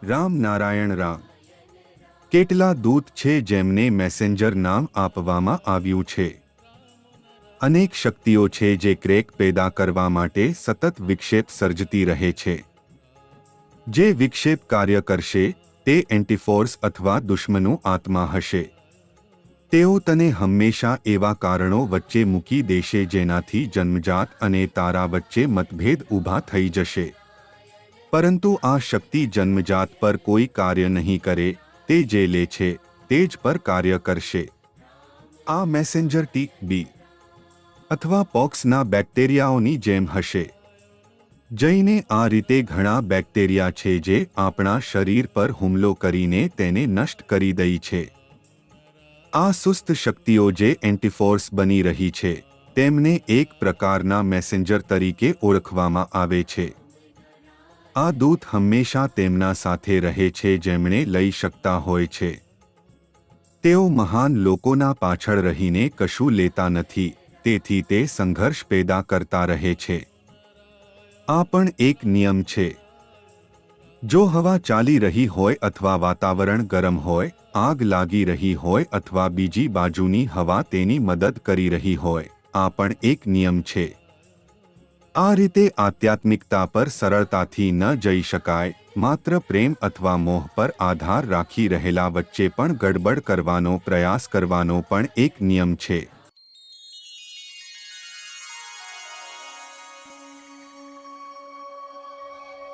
રામ નારાયણ રામ. કેટલા દૂત છે જેમને મેસેન્જર નામ આપવામાં આવ્યું છે? અનેક શક્તિઓ છે જે ક્રેક પેદા કરવા માટે સતત વિક્ષેપ સર્જતી રહે છે. જે વિક્ષેપ કાર્ય કરશે તે એન્ટીફોર્સ અથવા દુશ્મનો આત્મા હશે. તેઓ તને હંમેશા એવા કારણો વચ્ચે મૂકી દેશે જેનાથી જન્મજાત અને તારા વચ્ચે મતભેદ ઊભા થઈ જશે. પરંતુ આ શક્તિ જન્મજાત પર કોઈ કાર્ય નહીં કરે. તે જે લે છે તે જ પર કાર્ય કરશે. આ મેસેન્જર ટી.બી. અથવા પોક્સના બેક્ટેરિયાઓની જેમ હશે. જઈને આ રીતે ઘણા બેક્ટેરિયા છે જે આપણા શરીર પર હુમલો કરીને તેને નષ્ટ કરી દે છે. આ સુસ્ત શક્તિઓ જે એન્ટીફોર્સ બની રહી છે તેમને એક પ્રકારના મેસેન્જર તરીકે ઓળખવામાં આવે છે. આ દૂત હંમેશા તેમના સાથે રહે છે જેમણે લઈ શકતા હોય છે. તેઓ મહાન લોકોના પાછળ રહીને કશું લેતા નથી, તેથી તે સંઘર્ષ પેદા કરતા રહે છે. આ પણ એક નિયમ છે. જો હવા ચાલી રહી હોય અથવા વાતાવરણ ગરમ હોય, આગ લાગી રહી હોય અથવા બીજી બાજુની હવા તેની મદદ કરી રહી હોય, આ પણ એક નિયમ છે. આ રીતે આધ્યાત્મિકતા પર સરળતાથી ન જઈ શકાય. માત્ર પ્રેમ અથવા મોહ પર આધાર રાખી રહેલા વચ્ચે પણ ગડબડ કરવાનો પ્રયાસ કરવાનો પણ એક નિયમ છે.